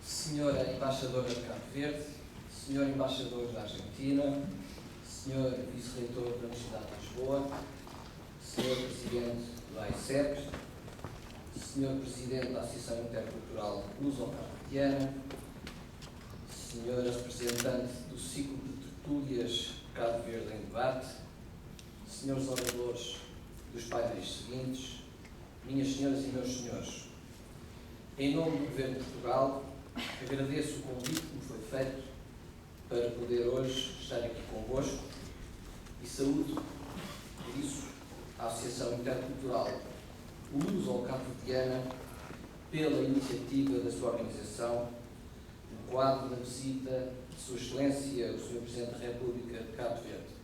Senhora Embaixadora de Cabo Verde, Senhor Embaixador da Argentina, Senhor Vice-Reitor da Universidade de Lisboa, Senhor Presidente do AICEP, Senhor Presidente da Associação Intercultural Luso-Cabo-Verdiana, Senhora Representante do Ciclo de Tertúlias Cabo Verde em Debate, Senhores Oradores dos painéis seguintes, minhas senhoras e meus senhores, em nome do Governo de Portugal, agradeço o convite que me foi feito para poder hoje estar aqui convosco e saúdo, por isso, a Associação Intercultural Luso-Cabo-Verdiana pela iniciativa da sua organização no quadro da visita de Sua Excelência, o Sr. Presidente da República de Cabo Verde.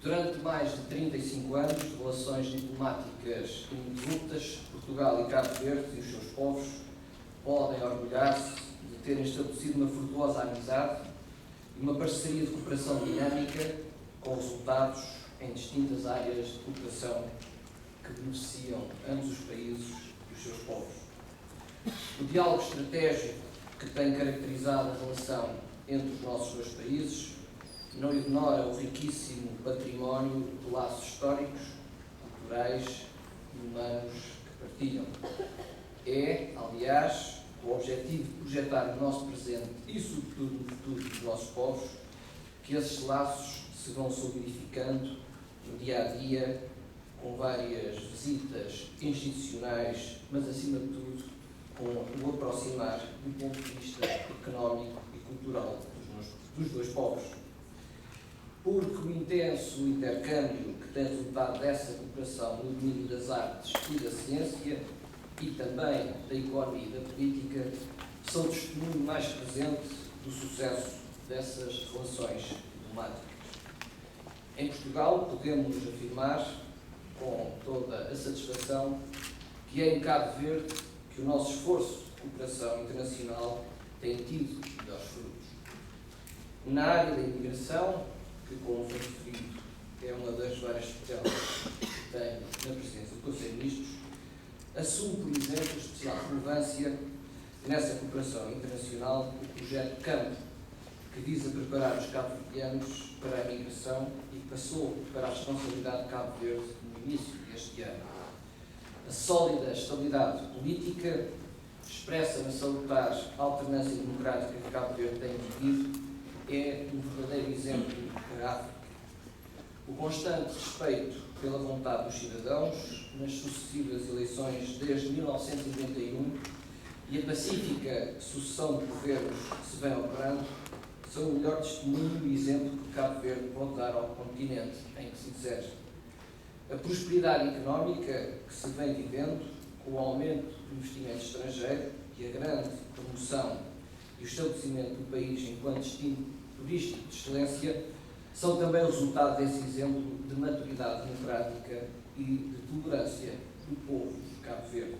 Durante mais de 35 anos de relações diplomáticas ininterruptas, Portugal e Cabo Verde e os seus povos podem orgulhar-se de terem estabelecido uma frutuosa amizade e uma parceria de cooperação dinâmica com resultados em distintas áreas de cooperação que beneficiam ambos os países e os seus povos. O diálogo estratégico que tem caracterizado a relação entre os nossos dois países não ignora o riquíssimo património de laços históricos, culturais e humanos que partilham. É, aliás, o objetivo de projetar o nosso presente e, sobretudo, no futuro dos nossos povos, que esses laços se vão solidificando no dia-a-dia, com várias visitas institucionais, mas, acima de tudo, com o aproximar do ponto de vista económico e cultural dos dois povos. Porque o intenso intercâmbio que tem resultado dessa cooperação no domínio das artes e da ciência e também da economia e da política são o testemunho mais presente do sucesso dessas relações diplomáticas. Em Portugal, podemos afirmar com toda a satisfação que é em Cabo Verde que o nosso esforço de cooperação internacional tem tido melhores frutos. Na área da imigração, que, como foi referido, é uma das várias tuteladas que tem na presidência do Conselho de Ministros, assume, por exemplo, especial relevância nessa cooperação internacional o projeto CAMP, que visa preparar os cabo-verdianos para a migração e que passou para a responsabilidade de Cabo Verde no início deste ano. A sólida estabilidade política, expressa na salutar alternância democrática que Cabo Verde tem vivido, é um verdadeiro exemplo para a África. O constante respeito pela vontade dos cidadãos nas sucessivas eleições desde 1991 e a pacífica sucessão de governos que se vem operando são o melhor testemunho e exemplo que Cabo Verde pode dar ao continente em que se insere. A prosperidade económica que se vem vivendo, com o aumento do investimento estrangeiro e a grande promoção e o estabelecimento do país enquanto destino turístico de excelência, são também o resultado desse exemplo de maturidade democrática e de tolerância do povo de Cabo Verde.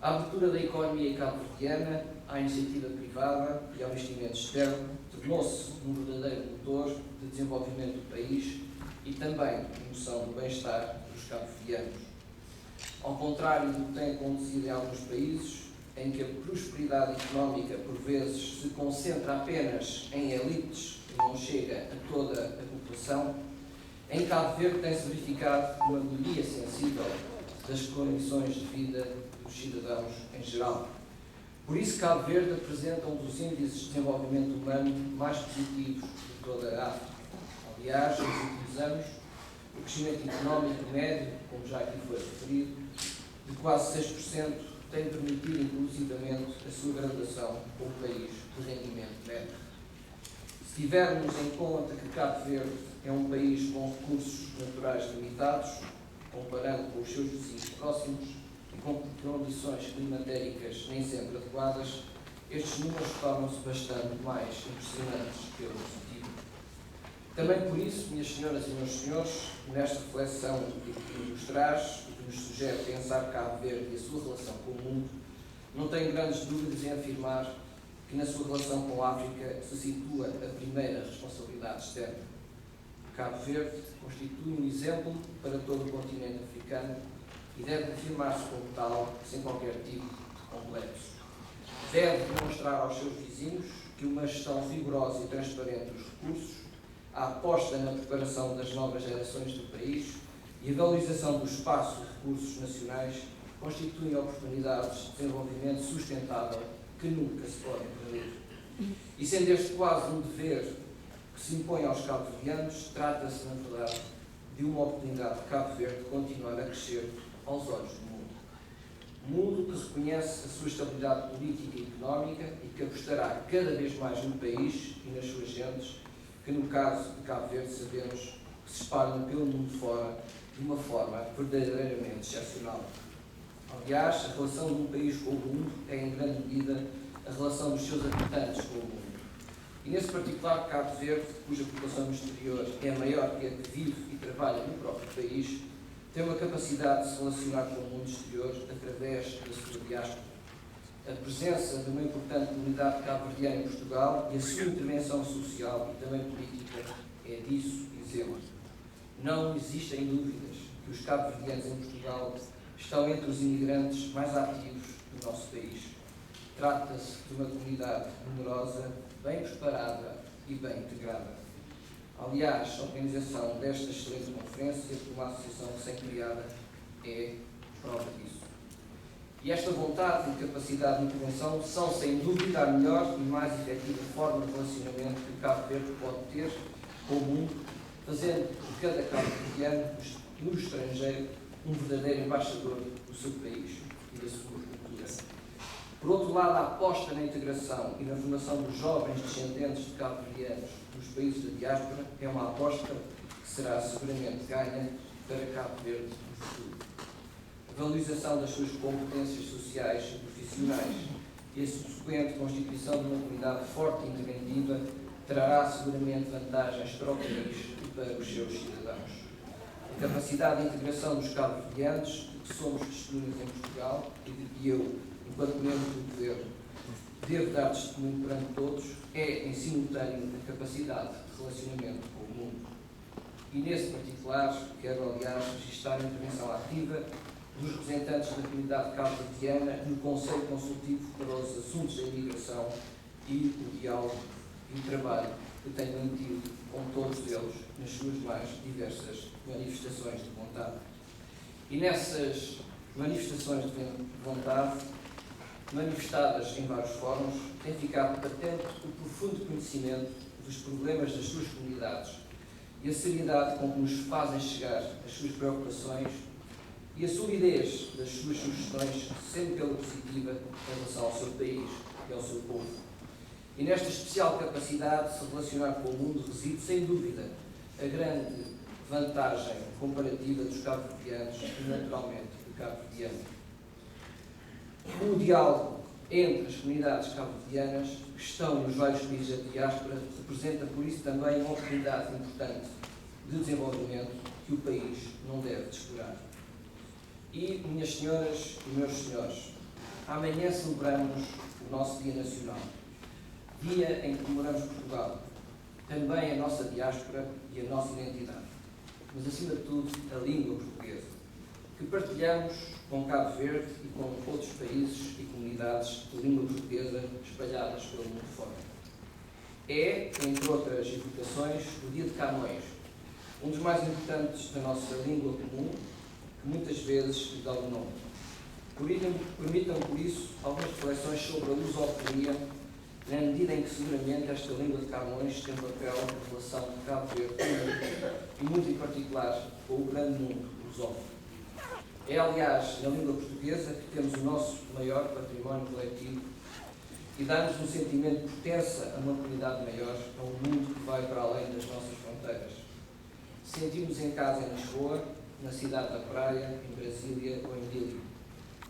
A abertura da economia cabo-verdiana à iniciativa privada e ao investimento externo tornou-se um verdadeiro motor de desenvolvimento do país e também de promoção do bem-estar dos cabo-verdianos. Ao contrário do que tem acontecido em alguns países, em que a prosperidade económica, por vezes, se concentra apenas em elites e não chega a toda a população, em Cabo Verde tem-se verificado uma melhoria sensível das condições de vida dos cidadãos em geral. Por isso, Cabo Verde apresenta um dos índices de desenvolvimento humano mais positivos de toda a África. Aliás, nos últimos anos, o crescimento económico médio, como já aqui foi referido, de quase 6%, tem permitido, inclusivamente, a sua graduação como país de rendimento médio. Se tivermos em conta que Cabo Verde é um país com recursos naturais limitados, comparando com os seus vizinhos próximos e com condições climatéricas nem sempre adequadas, estes números tornam-se bastante mais impressionantes pelo positivo. Também por isso, minhas senhoras e meus senhores, nesta reflexão que nos traz e que nos sugere pensar Cabo Verde e a sua relação com o mundo, não tenho grandes dúvidas em afirmar que na sua relação com a África se situa a primeira responsabilidade externa. Cabo Verde constitui um exemplo para todo o continente africano e deve afirmar-se como tal, sem qualquer tipo de complexo. deve demonstrar aos seus vizinhos que uma gestão rigorosa e transparente dos recursos, a aposta na preparação das novas gerações do país e a valorização do espaço e recursos nacionais constituem oportunidades de desenvolvimento sustentável que nunca se podem perder. E sendo este quase um dever que se impõe aos cabo-verdianos, trata-se, na verdade, de uma oportunidade de Cabo Verde continuar a crescer aos olhos do mundo. Mundo que reconhece a sua estabilidade política e económica e que apostará cada vez mais no país e nas suas gentes, que no caso de Cabo Verde sabemos que se espalham pelo mundo fora de uma forma verdadeiramente excepcional. Aliás, a relação de um país com o mundo é em grande medida a relação dos seus habitantes com o mundo. E nesse particular, Cabo Verde, cuja população no exterior é maior que a que vive e trabalha no próprio país, tem uma capacidade de se relacionar com o mundo exterior através da sua diáspora. A presença de uma importante comunidade cabo-verdiana em Portugal e a sua intervenção social e também política é disso exemplo. Não existem dúvidas que os cabo-verdianos em Portugal estão entre os imigrantes mais ativos do nosso país. Trata-se de uma comunidade numerosa, bem preparada e bem integrada. Aliás, a organização desta excelente conferência, por uma associação recém-criada, é prova disso. E esta vontade e capacidade de intervenção são, sem dúvida, a melhor e mais efetiva forma de relacionamento que o Cabo Verde pode ter com o mundo, fazendo de cada cabo-verdiano no estrangeiro um verdadeiro embaixador do seu país e da sua cultura. Por outro lado, a aposta na integração e na formação dos jovens descendentes de cabo-verdianos dos países da diáspora é uma aposta que será seguramente ganha para Cabo Verde no futuro. A valorização das suas competências sociais e profissionais e a subsequente constituição de uma comunidade forte e interventiva trará seguramente vantagens para o país e para os seus cidadãos. A capacidade de integração dos cabo-verdianos, de que somos testemunhas em Portugal e de que eu, enquanto membro do governo, devo dar testemunho perante todos, é, em simultâneo, a capacidade de relacionamento com o mundo. E, nesse particular, quero, aliás, registrar a intervenção ativa dos representantes da comunidade cabo-verdiana no Conselho Consultivo para os Assuntos da Imigração e o diálogo e o trabalho que tenho mantido com todos eles nas suas mais diversas manifestações de vontade. E nessas manifestações de vontade, manifestadas em vários fóruns, tem ficado patente o profundo conhecimento dos problemas das suas comunidades e a seriedade com que nos fazem chegar as suas preocupações e a solidez das suas sugestões, sempre pela positiva em relação ao seu país e ao seu povo. E nesta especial capacidade de se relacionar com o mundo reside, sem dúvida, a grande vantagem comparativa dos cabo-verdianos e, naturalmente, do cabo-verdiano. O diálogo entre as comunidades cabo-verdianas que estão nos vários países da diáspora representa, por isso, também uma oportunidade importante de desenvolvimento que o país não deve descurar. E, minhas senhoras e meus senhores, amanhã celebramos o nosso Dia Nacional, dia em que comemoramos Portugal, também a nossa diáspora e a nossa identidade, mas, acima de tudo, a língua portuguesa, que partilhamos com Cabo Verde e com outros países e comunidades de língua portuguesa espalhadas pelo mundo fora. É, entre outras evocações, o Dia de Camões, um dos mais importantes da nossa língua comum, que muitas vezes lhe dá o nome. Permitam, por isso, algumas reflexões sobre a lusofonia, na medida em que, seguramente, esta língua de Camões tem um papel na relação de Cabo Verde com o mundo, e muito em particular com o grande mundo lusófono. É, aliás, na língua portuguesa que temos o nosso maior património coletivo e dá-nos um sentimento de pertença a uma comunidade maior, a um mundo que vai para além das nossas fronteiras. Sentimos em casa em Lisboa, na cidade da Praia, em Brasília ou em Dili,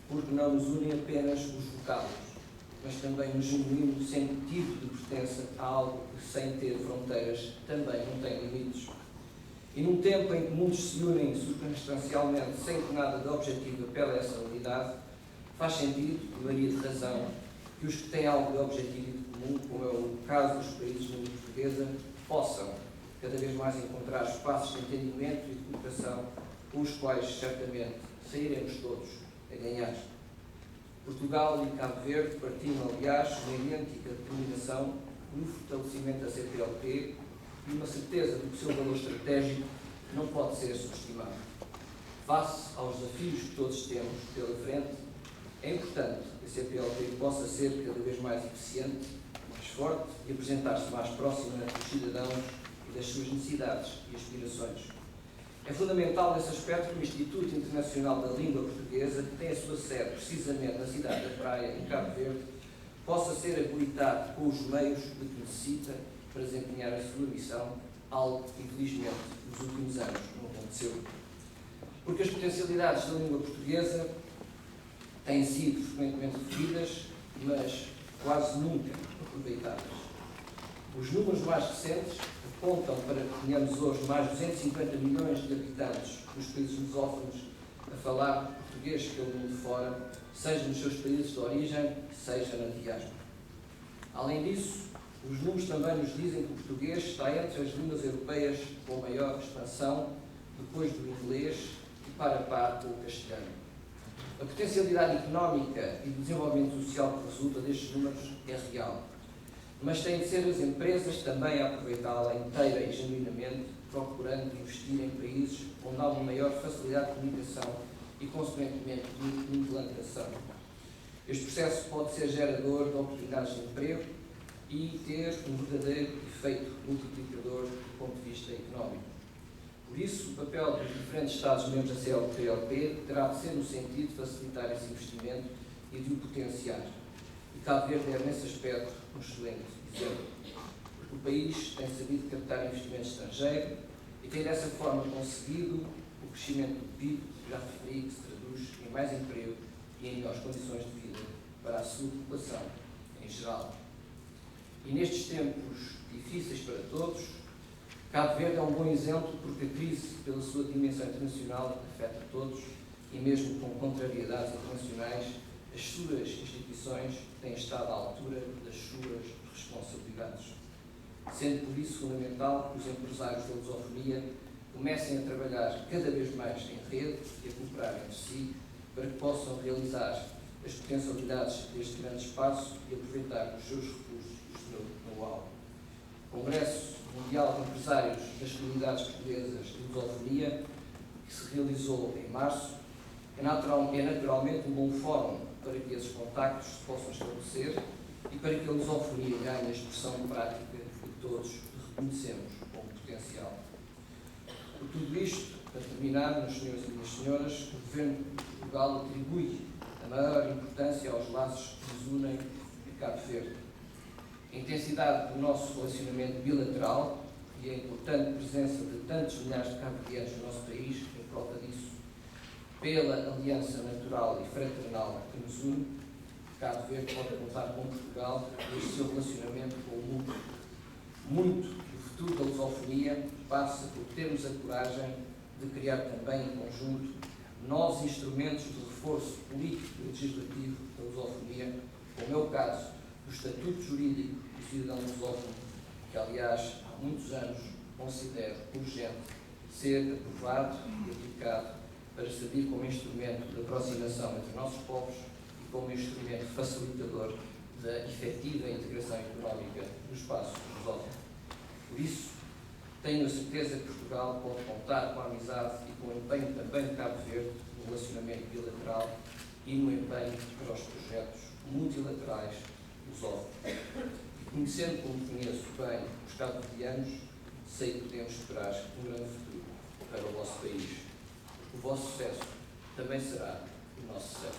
porque não nos unem apenas os vocábulos, mas também um genuíno sentido de pertença a algo que, sem ter fronteiras, também não tem limites. E num tempo em que mundos se unem circunstancialmente, sem que nada de objetivo apele a essa unidade, faz sentido, e varia de razão, que os que têm algo de objetivo e de comum, como é o caso dos países de língua portuguesa, possam cada vez mais encontrar espaços de entendimento e de cooperação, com os quais, certamente, sairemos todos a ganhar. Portugal e Cabo Verde partilham, aliás, uma idêntica determinação no fortalecimento da CPLP e uma certeza de que o seu valor estratégico não pode ser subestimado. Face aos desafios que todos temos pela frente, é importante que a CPLP possa ser cada vez mais eficiente, mais forte e apresentar-se mais próxima dos cidadãos e das suas necessidades e aspirações. É fundamental nesse aspecto que o Instituto Internacional da Língua Portuguesa, que tem a sua sede precisamente na cidade da Praia, em Cabo Verde, possa ser habilitado com os meios de que necessita para desempenhar a sua missão, algo que, infelizmente, nos últimos anos não aconteceu. Porque as potencialidades da língua portuguesa têm sido frequentemente referidas, mas quase nunca aproveitadas. Os números mais recentes apontam para que tenhamos hoje mais de 250 milhões de habitantes dos países lusófonos a falar português pelo mundo fora, seja nos seus países de origem, seja na diáspora. Além disso, os números também nos dizem que o português está entre as línguas europeias com maior expansão, depois do inglês e para a par com o castelhano. A potencialidade económica e de desenvolvimento social que resulta destes números é real, mas têm de ser as empresas também a aproveitá-la inteira e genuinamente, procurando investir em países onde há uma maior facilidade de comunicação e, consequentemente, de implantação. Este processo pode ser gerador de oportunidades de emprego e ter um verdadeiro efeito multiplicador do ponto de vista económico. Por isso, o papel dos diferentes Estados-membros da CPLP terá de ser no sentido de facilitar esse investimento e de o potenciar. E Cabo Verde é, nesse aspecto, um excelente exemplo, porque o país tem sabido captar investimento estrangeiro e tem dessa forma conseguido o crescimento do PIB, que já referi, que se traduz em mais emprego e em melhores condições de vida para a sua população em geral. E nestes tempos difíceis para todos, Cabo Verde é um bom exemplo porque a crise, pela sua dimensão internacional, afeta todos e mesmo com contrariedades internacionais, as suas instituições têm estado à altura das suas responsabilidades. Sendo por isso fundamental que os empresários da lusofonia comecem a trabalhar cada vez mais em rede e a cooperar entre si para que possam realizar as potencialidades deste grande espaço e aproveitar os seus recursos e o seu know-how. O Congresso Mundial de Empresários das Comunidades Portuguesas de Lusofonia, que se realizou em março, é naturalmente um bom fórum para que esses contactos se possam estabelecer e para que a lusofonia ganhe a expressão prática que todos reconhecemos como potencial. Por tudo isto, para terminar, meus senhores e minhas senhoras, o Governo de Portugal atribui a maior importância aos laços que nos unem a Cabo Verde. A intensidade do nosso relacionamento bilateral e a importante presença de tantos milhares de cabo-verdianos no nosso país é prova disso. Pela aliança natural e fraternal que nos une, Cabo Verde pode contar com Portugal e o seu relacionamento com o mundo. Muito do futuro da lusofonia passa por termos a coragem de criar também em conjunto novos instrumentos de reforço político e legislativo da lusofonia, como é o caso do Estatuto Jurídico do Cidadão Lusófono, que, aliás, há muitos anos considero urgente ser aprovado e aplicado para servir como instrumento de aproximação entre nossos povos e como instrumento facilitador da efetiva integração económica no espaço lusófono. Por isso, tenho a certeza que Portugal pode contar com a amizade e com o empenho também de Cabo Verde no relacionamento bilateral e no empenho para os projetos multilaterais lusófonos. E conhecendo como conheço bem os cabo-verdianos, sei que podemos esperar um grande futuro para o vosso país. O vosso sucesso também será o nosso sucesso.